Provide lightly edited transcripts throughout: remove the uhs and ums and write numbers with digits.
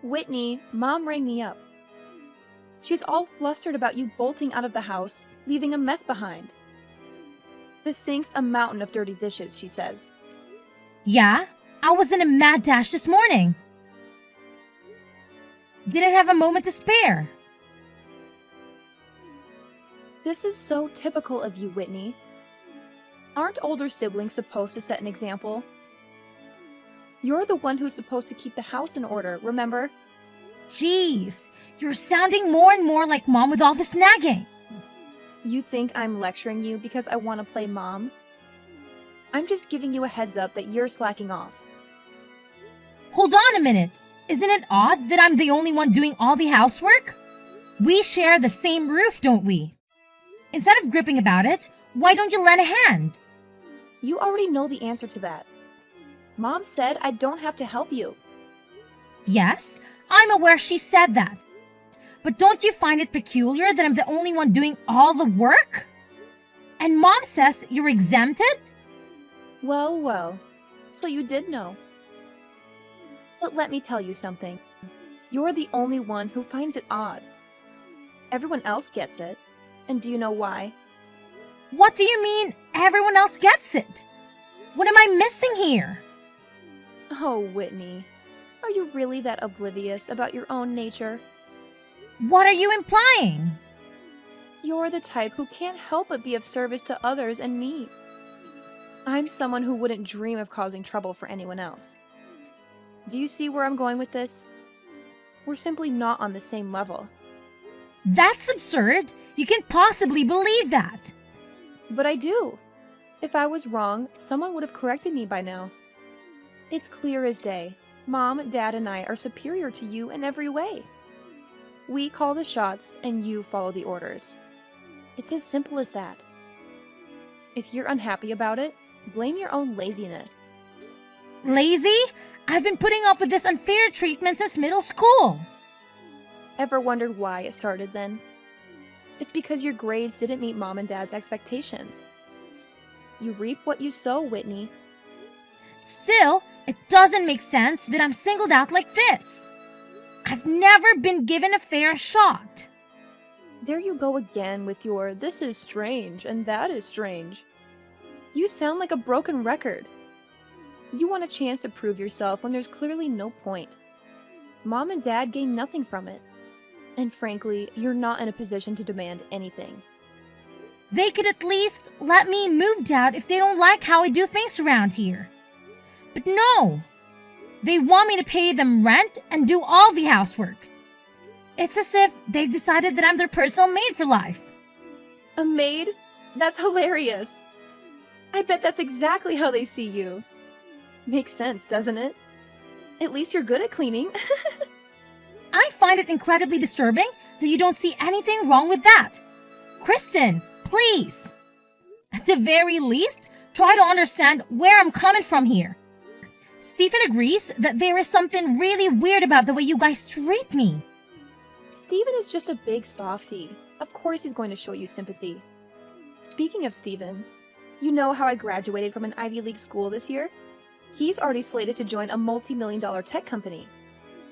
Whitney, Mom rang me up. She's all flustered about you bolting out of the house, leaving a mess behind. The sink's a mountain of dirty dishes, she says. Yeah, I was in a mad dash this morning. Didn't have a moment to spare. This is so typical of you, Whitney. Aren't older siblings supposed to set an example? You're the one who's supposed to keep the house in order, remember? Jeez, you're sounding more and more like Mom with all this nagging. You think I'm lecturing you because I want to play Mom? I'm just giving you a heads up that you're slacking off. Hold on a minute. Isn't it odd that I'm the only one doing all the housework? We share the same roof, don't we? Instead of gripping about it, why don't you lend a hand? You already know the answer to that. Mom said I don't have to help you. Yes, I'm aware she said that. But don't you find it peculiar that I'm the only one doing all the work? And Mom says you're exempted? Well, well, so you did know. But let me tell you something. You're the only one who finds it odd. Everyone else gets it. And do you know why? What do you mean everyone else gets it? What am I missing here? Oh, Whitney. Are you really that oblivious about your own nature? What are you implying? You're the type who can't help but be of service to others and me. I'm someone who wouldn't dream of causing trouble for anyone else. Do you see where I'm going with this? We're simply not on the same level. That's absurd. You can't possibly believe that. But I do. If I was wrong, someone would have corrected me by now. It's clear as day. Mom, Dad, and I are superior to you in every way. We call the shots and you follow the orders. It's as simple as that. If you're unhappy about it, blame your own laziness. Lazy? I've been putting up with this unfair treatment since middle school. Ever wondered why it started then? It's because your grades didn't meet Mom and Dad's expectations. You reap what you sow, Whitney. Still, it doesn't make sense that I'm singled out like this. I've never been given a fair shot. There you go again with your "this is strange" and "that is strange." You sound like a broken record. You want a chance to prove yourself when there's clearly no point. Mom and Dad gain nothing from it. And frankly, you're not in a position to demand anything. They could at least let me move out if they don't like how I do things around here. But no! They want me to pay them rent and do all the housework. It's as if they've decided that I'm their personal maid for life. A maid? That's hilarious. I bet that's exactly how they see you. Makes sense, doesn't it? At least you're good at cleaning. I find it incredibly disturbing that you don't see anything wrong with that. Kristen, please. At the very least, try to understand where I'm coming from here. Stephen agrees that there is something really weird about the way you guys treat me. Steven is just a big softie. Of course he's going to show you sympathy. Speaking of Steven, you know how I graduated from an Ivy League school this year? He's already slated to join a multi-million-dollar tech company.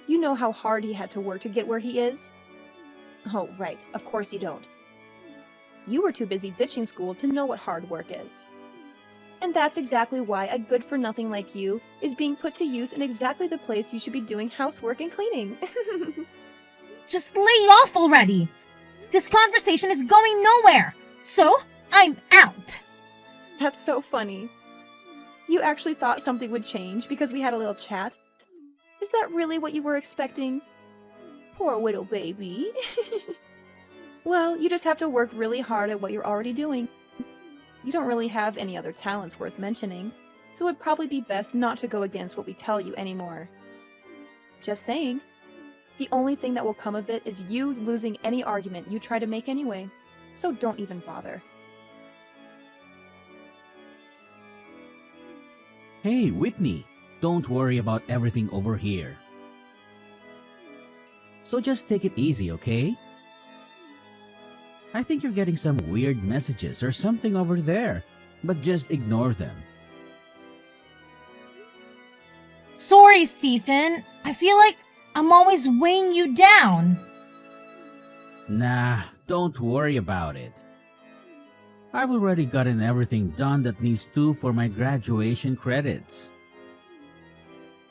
You know how hard he had to work to get where he is? Oh, right, of course you don't. You were too busy ditching school to know what hard work is. And that's exactly why a good-for-nothing like you is being put to use in exactly the place you should be doing housework and cleaning. Just lay off already. This conversation is going nowhere, so I'm out. That's so funny. You actually thought something would change because we had a little chat? Is that really what you were expecting? Poor widow baby. Well, you just have to work really hard at what you're already doing. You don't really have any other talents worth mentioning, so it'd probably be best not to go against what we tell you anymore. Just saying. The only thing that will come of it is you losing any argument you try to make anyway, so don't even bother. Hey, Whitney, don't worry about everything over here. So just take it easy, okay? I think you're getting some weird messages or something over there, but just ignore them. Sorry, Stephen. I feel like I'm always weighing you down. Nah, don't worry about it. I've already gotten everything done that needs to for my graduation credits.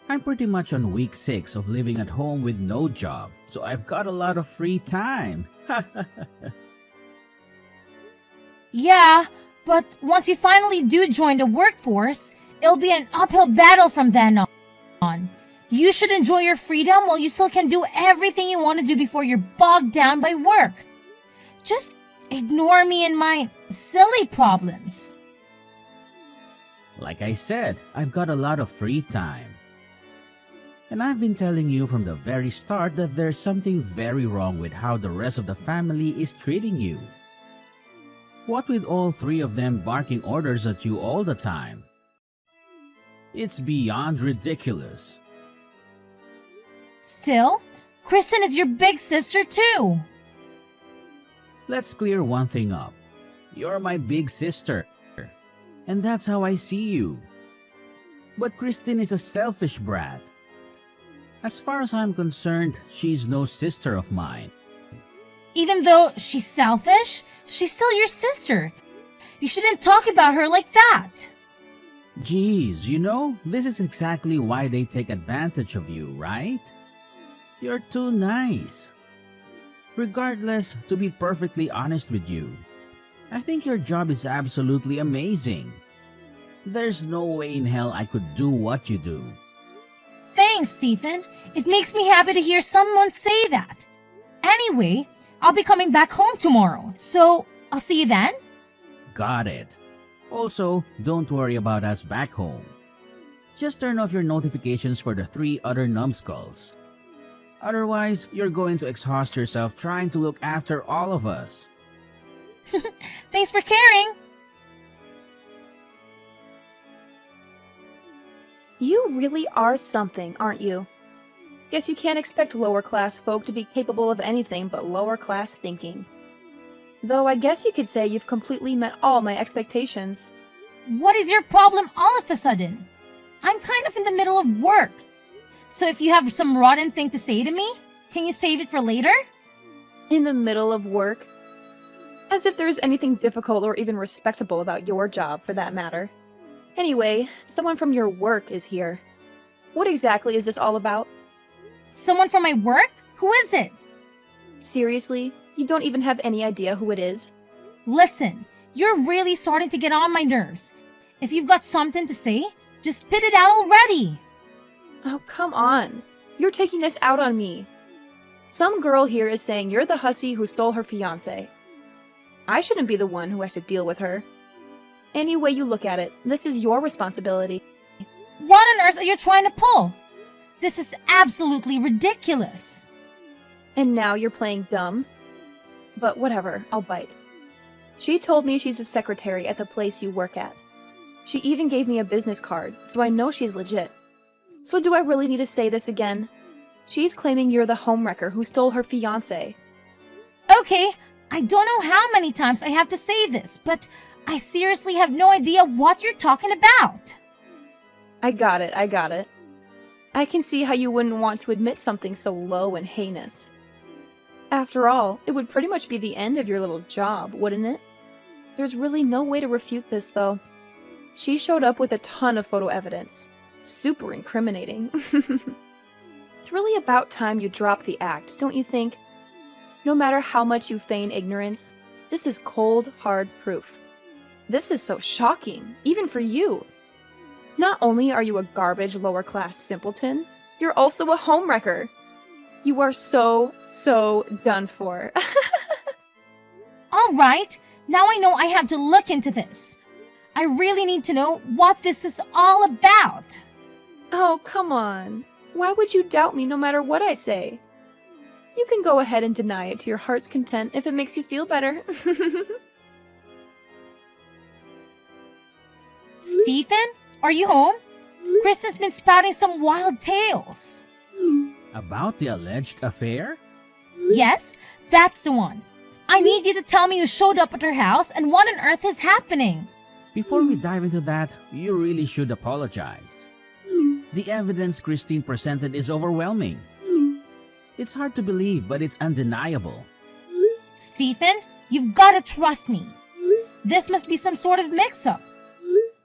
I'm pretty much on week 6 of living at home with no job, so I've got a lot of free time. Yeah, but once you finally do join the workforce, it'll be an uphill battle from then on. You should enjoy your freedom while you still can do everything you want to do before you're bogged down by work. Just ignore me and my silly problems. Like I said, I've got a lot of free time. And I've been telling you from the very start that there's something very wrong with how the rest of the family is treating you. What with all 3 of them barking orders at you all the time? It's beyond ridiculous. Still, Kristen is your big sister too. Let's clear one thing up. You're my big sister, and that's how I see you. But Kristen is a selfish brat. As far as I'm concerned, she's no sister of mine. Even though she's selfish, she's still your sister. You shouldn't talk about her like that. Geez, you know, this is exactly why they take advantage of you, right? You're too nice. Regardless, to be perfectly honest with you, I think your job is absolutely amazing. There's no way in hell I could do what you do. Thanks, Stephen. It makes me happy to hear someone say that. Anyway, I'll be coming back home tomorrow, so I'll see you then. Got it. Also, don't worry about us back home. Just turn off your notifications for the 3 other numbskulls. Otherwise, you're going to exhaust yourself trying to look after all of us. Thanks for caring. You really are something, aren't you? Guess you can't expect lower class folk to be capable of anything but lower class thinking. Though I guess you could say you've completely met all my expectations. What is your problem all of a sudden? I'm kind of in the middle of work. So if you have some rotten thing to say to me, can you save it for later? In the middle of work? As if there's anything difficult or even respectable about your job, for that matter. Anyway, someone from your work is here. What exactly is this all about? Someone from my work? Who is it? Seriously? You don't even have any idea who it is? Listen, you're really starting to get on my nerves. If you've got something to say, just spit it out already. Oh, come on. You're taking this out on me. Some girl here is saying you're the hussy who stole her fiancé. I shouldn't be the one who has to deal with her. Any way you look at it, this is your responsibility. What on earth are you trying to pull? This is absolutely ridiculous. And now you're playing dumb? But whatever, I'll bite. She told me she's a secretary at the place you work at. She even gave me a business card, so I know she's legit. So do I really need to say this again? She's claiming you're the homewrecker who stole her fiancé. Okay, I don't know how many times I have to say this, but I seriously have no idea what you're talking about. I got it. I can see how you wouldn't want to admit something so low and heinous. After all, it would pretty much be the end of your little job, wouldn't it? There's really no way to refute this, though. She showed up with a ton of photo evidence. Super incriminating. It's really about time you dropped the act, don't you think? No matter how much you feign ignorance, this is cold, hard proof. This is so shocking, even for you. Not only are you a garbage lower-class simpleton, you're also a homewrecker. You are so done for. All right, now I know I have to look into this. I really need to know what this is all about. Oh, come on. Why would you doubt me no matter what I say? You can go ahead and deny it to your heart's content if it makes you feel better. Stephen, are you home? Kristen's been spouting some wild tales. About the alleged affair? Yes, that's the one. I need you to tell me who showed up at her house and what on earth is happening. Before we dive into that, you really should apologize. The evidence Christine presented is overwhelming. It's hard to believe, but it's undeniable. Stephen, you've got to trust me. This must be some sort of mix-up.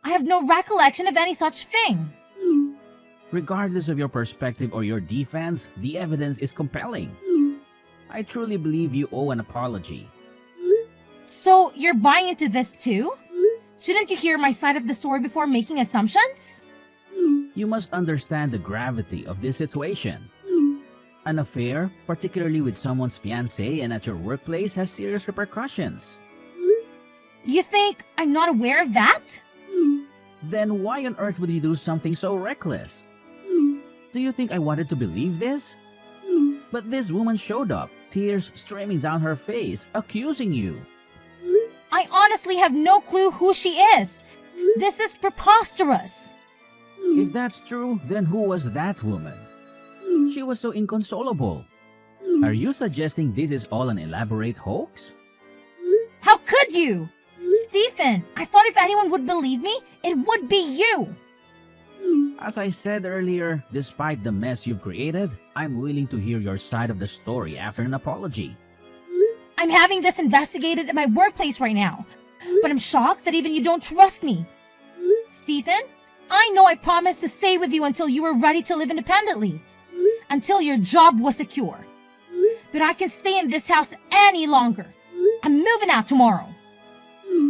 I have no recollection of any such thing. Regardless of your perspective or your defense, the evidence is compelling. I truly believe you owe an apology. So, you're buying into this too? Shouldn't you hear my side of the story before making assumptions? You must understand the gravity of this situation. An affair, particularly with someone's fiancé and at your workplace, has serious repercussions. You think I'm not aware of that? Then why on earth would you do something so reckless? Do you think I wanted to believe this? But this woman showed up, tears streaming down her face, accusing you. I honestly have no clue who she is. This is preposterous. If that's true, then who was that woman? She was so inconsolable. Are you suggesting this is all an elaborate hoax? How could you? Stephen, I thought if anyone would believe me, it would be you. As I said earlier, despite the mess you've created, I'm willing to hear your side of the story after an apology. I'm having this investigated at my workplace right now, but I'm shocked that even you don't trust me. Stephen, I know I promised to stay with you until you were ready to live independently, until your job was secure. But I can stay in this house any longer. I'm moving out tomorrow.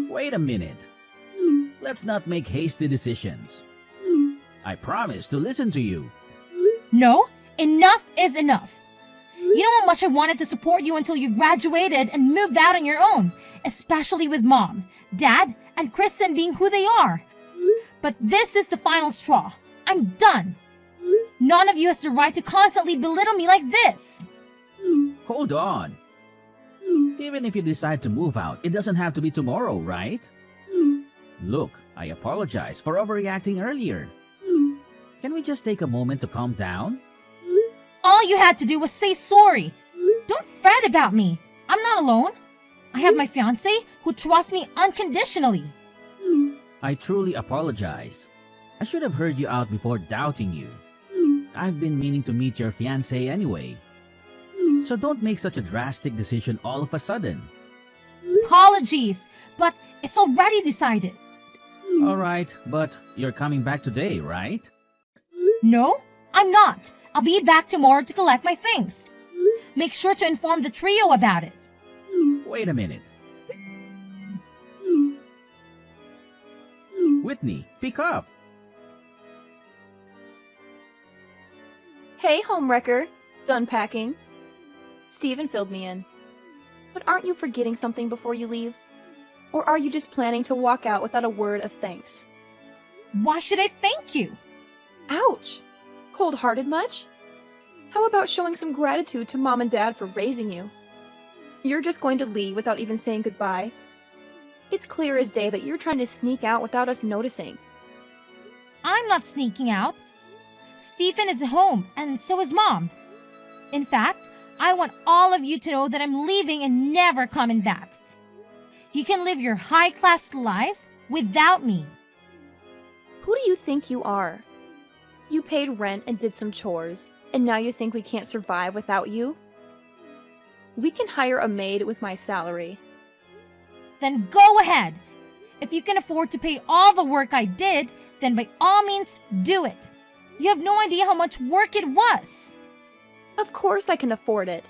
Wait a minute. Let's not make hasty decisions. I promise to listen to you. No, enough is enough. You know how much I wanted to support you until you graduated and moved out on your own, especially with Mom, Dad, and Kristen being who they are. But this is the final straw. I'm done. None of you has the right to constantly belittle me like this. Hold on. Even if you decide to move out, it doesn't have to be tomorrow, right? Look, I apologize for overreacting earlier. Can we just take a moment to calm down? All you had to do was say sorry. Don't fret about me. I'm not alone. I have my fiancé who trusts me unconditionally. I truly apologize. I should have heard you out before doubting you. I've been meaning to meet your fiancé anyway. So don't make such a drastic decision all of a sudden. Apologies, but it's already decided. Alright, but you're coming back today, right? No, I'm not. I'll be back tomorrow to collect my things. Make sure to inform the trio about it. Wait a minute. Whitney, pick up. Hey, homewrecker. Done packing? Stephen filled me in. But aren't you forgetting something before you leave? Or are you just planning to walk out without a word of thanks? Why should I thank you? Ouch! Cold-hearted much? How about showing some gratitude to Mom and Dad for raising you? You're just going to leave without even saying goodbye? It's clear as day that you're trying to sneak out without us noticing. I'm not sneaking out. Stephen is home, and so is Mom. In fact, I want all of you to know that I'm leaving and never coming back. You can live your high-class life without me. Who do you think you are? You paid rent and did some chores, and now you think we can't survive without you? We can hire a maid with my salary. Then go ahead. If you can afford to pay all the work I did, then by all means, do it. You have no idea how much work it was. Of course I can afford it.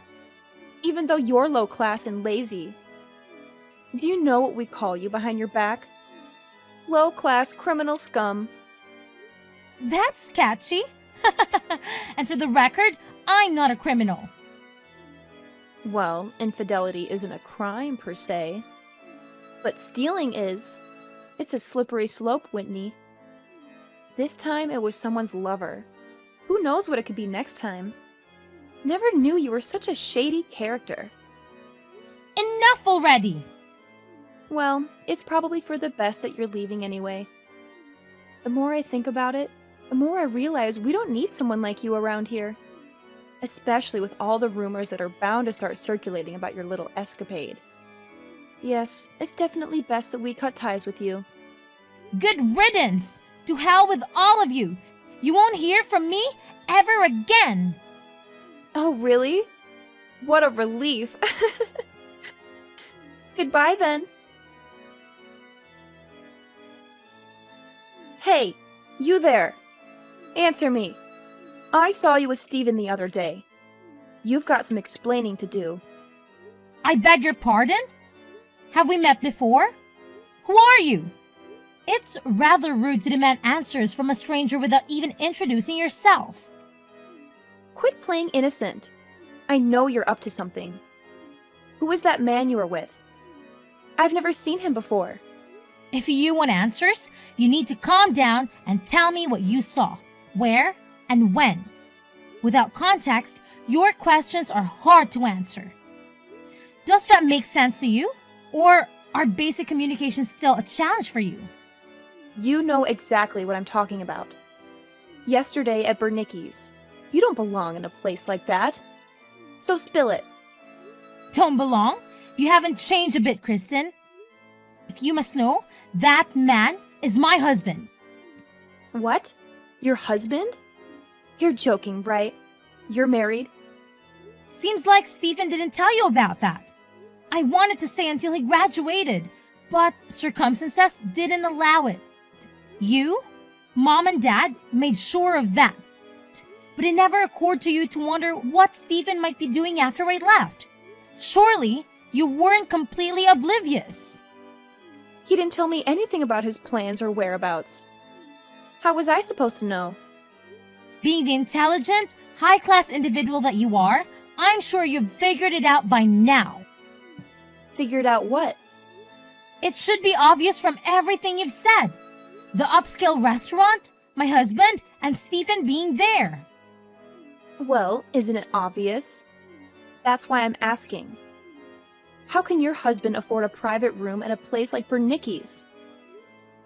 Even though you're low class and lazy. Do you know what we call you behind your back? Low class criminal scum. That's catchy. And for the record, I'm not a criminal. Well, infidelity isn't a crime per se. But stealing is. It's a slippery slope, Whitney. This time it was someone's lover. Who knows what it could be next time? Never knew you were such a shady character. Enough already. Well, it's probably for the best that you're leaving anyway. The more I think about it, the more I realize we don't need someone like you around here. Especially with all the rumors that are bound to start circulating about your little escapade. Yes, it's definitely best that we cut ties with you. Good riddance. To hell with all of you. You won't hear from me ever again. Oh, really? What a relief. Goodbye then. Hey, you there. Answer me. I saw you with Steven the other day. You've got some explaining to do. I beg your pardon? Have we met before? Who are you? It's rather rude to demand answers from a stranger without even introducing yourself. Quit playing innocent. I know you're up to something. Who is that man you were with? I've never seen him before. If you want answers, you need to calm down and tell me what you saw, where, and when. Without context, your questions are hard to answer. Does that make sense to you? Or are basic communications still a challenge for you? You know exactly what I'm talking about. Yesterday at Bernicki's. You don't belong in a place like that. So spill it. Don't belong? You haven't changed a bit, Kristen. If you must know, that man is my husband. What? Your husband? You're joking, right? You're married? Seems like Stephen didn't tell you about that. I wanted to say until he graduated, but circumstances didn't allow it. You, Mom and Dad made sure of that. But it never occurred to you to wonder what Stephen might be doing after I left. Surely, you weren't completely oblivious. He didn't tell me anything about his plans or whereabouts. How was I supposed to know? Being the intelligent, high-class individual that you are, I'm sure you've figured it out by now. Figured out what? It should be obvious from everything you've said. The upscale restaurant, my husband, and Stephen being there. Well, isn't it obvious? That's why I'm asking. How can your husband afford a private room at a place like Bernicki's?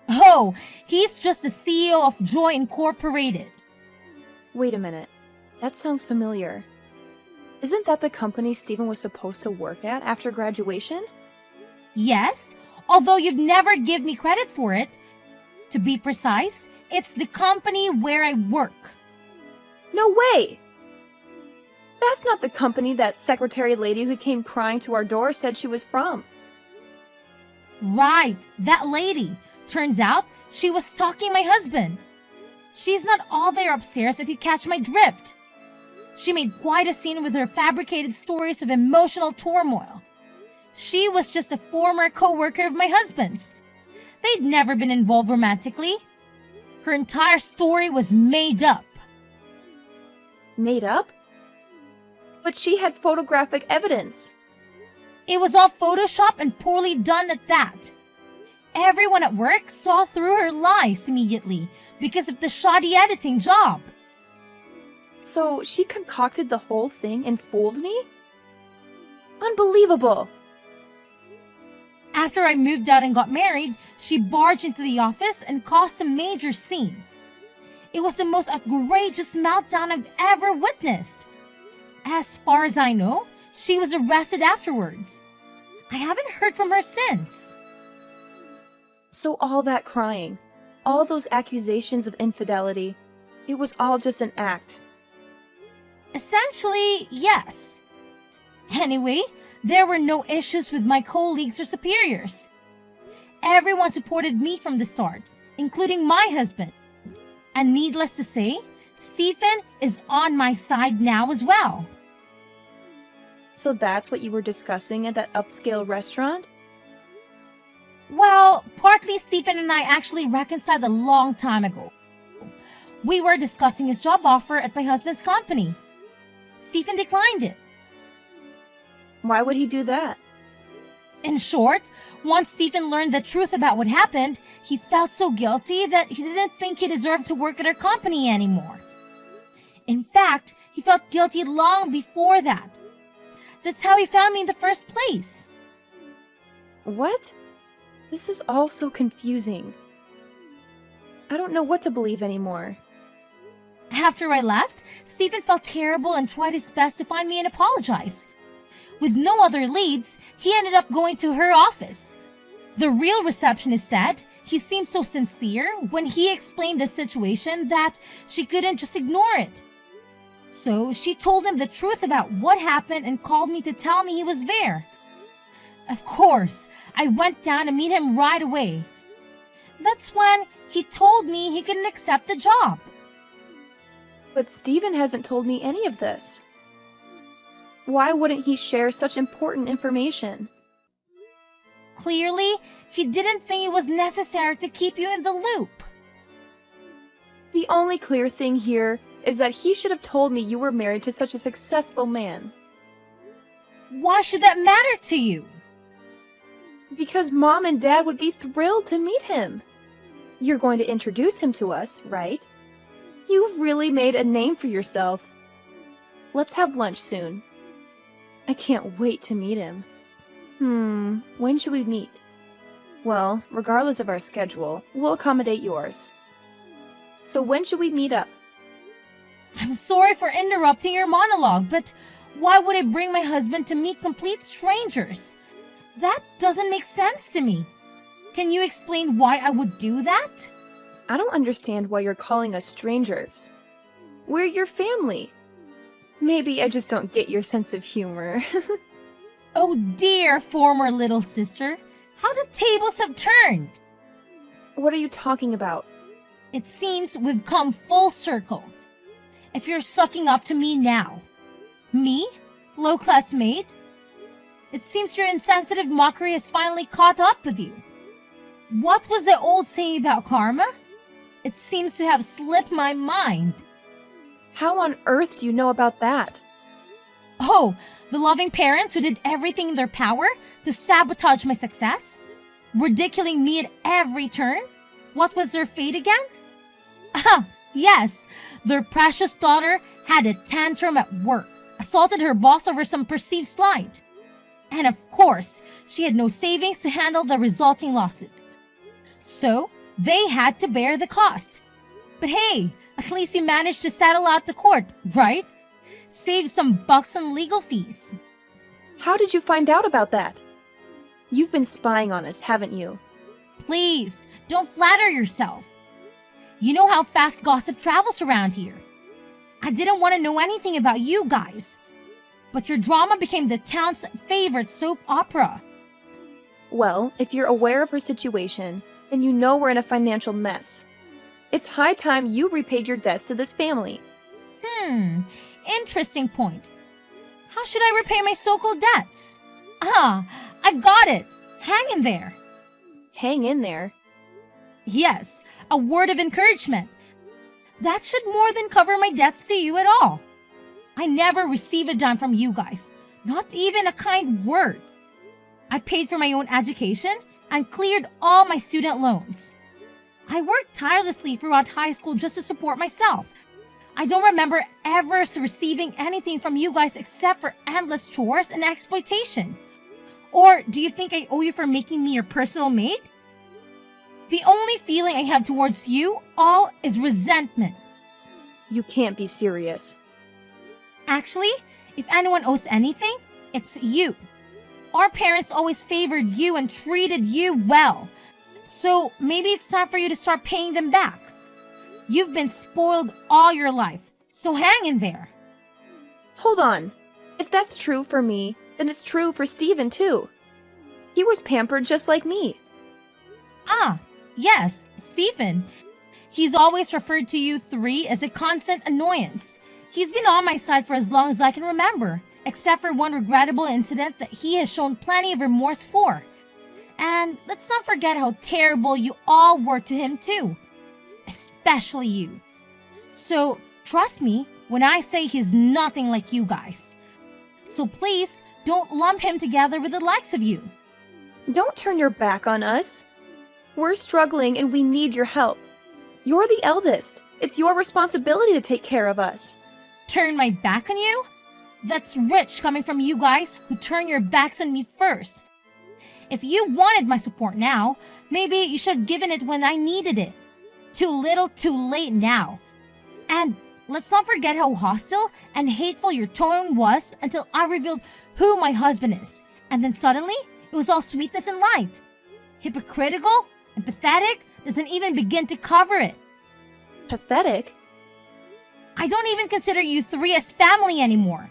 Oh, he's just the CEO of Joy Incorporated. Wait a minute. That sounds familiar. Isn't that the company Stephen was supposed to work at after graduation? Yes, although you've never given me credit for it. To be precise, it's the company where I work. No way! That's not the company that secretary lady who came crying to our door said she was from. Right, that lady. Turns out she was stalking my husband. She's not all there upstairs if you catch my drift. She made quite a scene with her fabricated stories of emotional turmoil. She was just a former co-worker of my husband's. They'd never been involved romantically. Her entire story was made up. Made up? But she had photographic evidence. It was all Photoshop and poorly done at that. Everyone at work saw through her lies immediately because of the shoddy editing job. So she concocted the whole thing and fooled me? Unbelievable! After I moved out and got married, she barged into the office and caused a major scene. It was the most outrageous meltdown I've ever witnessed. As far as I know, she was arrested afterwards. I haven't heard from her since. So all that crying, all those accusations of infidelity, it was all just an act. Essentially, yes. Anyway, there were no issues with my colleagues or superiors. Everyone supported me from the start, including my husband. And needless to say, Stephen is on my side now as well. So that's what you were discussing at that upscale restaurant? Well, partly Stephen and I actually reconciled a long time ago. We were discussing his job offer at my husband's company. Stephen declined it. Why would he do that? In short, once Stephen learned the truth about what happened, he felt so guilty that he didn't think he deserved to work at our company anymore. In fact, he felt guilty long before that. That's how he found me in the first place. What? This is all so confusing. I don't know what to believe anymore. After I left, Stephen felt terrible and tried his best to find me and apologize. With no other leads, he ended up going to her office. The real receptionist said he seemed so sincere when he explained the situation that she couldn't just ignore it. So she told him the truth about what happened and called me to tell me he was there. Of course, I went down to meet him right away. That's when he told me he couldn't accept the job. But Steven hasn't told me any of this. Why wouldn't he share such important information? Clearly, he didn't think it was necessary to keep you in the loop. The only clear thing here is that he should have told me you were married to such a successful man. Why should that matter to you? Because Mom and Dad would be thrilled to meet him. You're going to introduce him to us, right? You've really made a name for yourself. Let's have lunch soon. I can't wait to meet him. When should we meet? Well, regardless of our schedule, we'll accommodate yours. So when should we meet up? I'm sorry for interrupting your monologue, but why would I bring my husband to meet complete strangers? That doesn't make sense to me. Can you explain why I would do that? I don't understand why you're calling us strangers. We're your family. Maybe I just don't get your sense of humor. Oh dear, former little sister. How the tables have turned. What are you talking about? It seems we've come full circle. If you're sucking up to me now. Me? Low-class maid? It seems your insensitive mockery has finally caught up with you. What was the old saying about karma? It seems to have slipped my mind. How on earth do you know about that? Oh, the loving parents who did everything in their power to sabotage my success? Ridiculing me at every turn? What was their fate again? Ah, yes, their precious daughter had a tantrum at work, assaulted her boss over some perceived slight. And of course, she had no savings to handle the resulting lawsuit. So, they had to bear the cost. But hey, at least he managed to settle out the court, right? Save some bucks on legal fees. How did you find out about that? You've been spying on us, haven't you? Please, don't flatter yourself. You know how fast gossip travels around here. I didn't want to know anything about you guys. But your drama became the town's favorite soap opera. Well, if you're aware of her situation, then you know we're in a financial mess. It's high time you repaid your debts to this family. Interesting point. How should I repay my so-called debts? Ah, I've got it. Hang in there. Hang in there. Yes, a word of encouragement. That should more than cover my debts to you at all. I never received a dime from you guys, not even a kind word. I paid for my own education and cleared all my student loans. I worked tirelessly throughout high school just to support myself. I don't remember ever receiving anything from you guys except for endless chores and exploitation. Or do you think I owe you for making me your personal maid? The only feeling I have towards you all is resentment. You can't be serious. Actually, if anyone owes anything, it's you. Our parents always favored you and treated you well. So maybe it's time for you to start paying them back. You've been spoiled all your life, so hang in there. Hold on. If that's true for me, then it's true for Steven too. He was pampered just like me. Ah, yes, Stephen. He's always referred to you three as a constant annoyance. He's been on my side for as long as I can remember, except for one regrettable incident that he has shown plenty of remorse for. And let's not forget how terrible you all were to him too. Especially you. So, trust me when I say he's nothing like you guys. So please, don't lump him together with the likes of you. Don't turn your back on us. We're struggling and we need your help. You're the eldest. It's your responsibility to take care of us. Turn my back on you? That's rich coming from you guys who turn your backs on me first. If you wanted my support now, maybe you should have given it when I needed it. Too little, too late now. And let's not forget how hostile and hateful your tone was until I revealed who my husband is. And then suddenly, it was all sweetness and light. Hypocritical and pathetic doesn't even begin to cover it. Pathetic? I don't even consider you three as family anymore.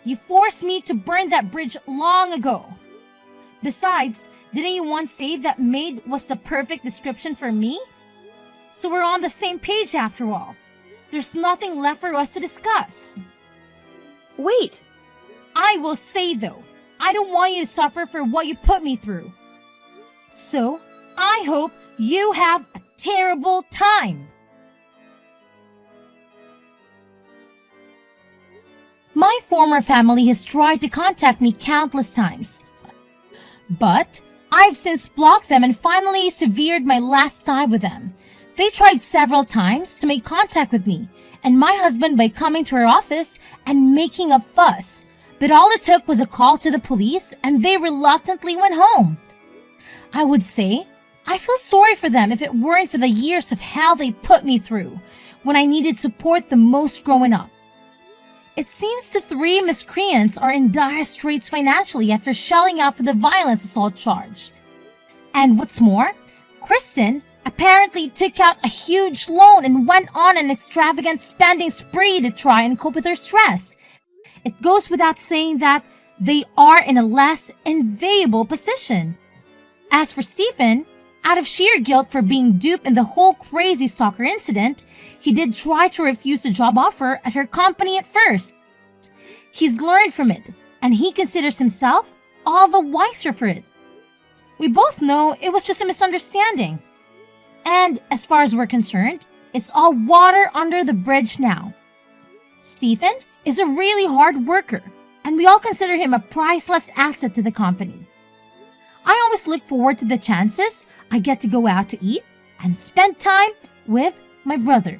You forced me to burn that bridge long ago. Besides, didn't you once say that maid was the perfect description for me? So we're on the same page after all. There's nothing left for us to discuss. Wait! I will say though, I don't want you to suffer for what you put me through. So, I hope you have a terrible time. My former family has tried to contact me countless times. But I've since blocked them and finally severed my last tie with them. They tried several times to make contact with me and my husband by coming to our office and making a fuss. But all it took was a call to the police and they reluctantly went home. I would say, I feel sorry for them if it weren't for the years of hell they put me through when I needed support the most growing up. It seems the three miscreants are in dire straits financially after shelling out for the violence assault charge. And what's more, Kristen apparently took out a huge loan and went on an extravagant spending spree to try and cope with her stress. It goes without saying that they are in a less enviable position. As for Stephen, out of sheer guilt for being duped in the whole crazy stalker incident, he did try to refuse the job offer at her company at first. He's learned from it, and he considers himself all the wiser for it. We both know it was just a misunderstanding. And as far as we're concerned, it's all water under the bridge now. Stephen is a really hard worker, and we all consider him a priceless asset to the company. I always look forward to the chances I get to go out to eat and spend time with my brother.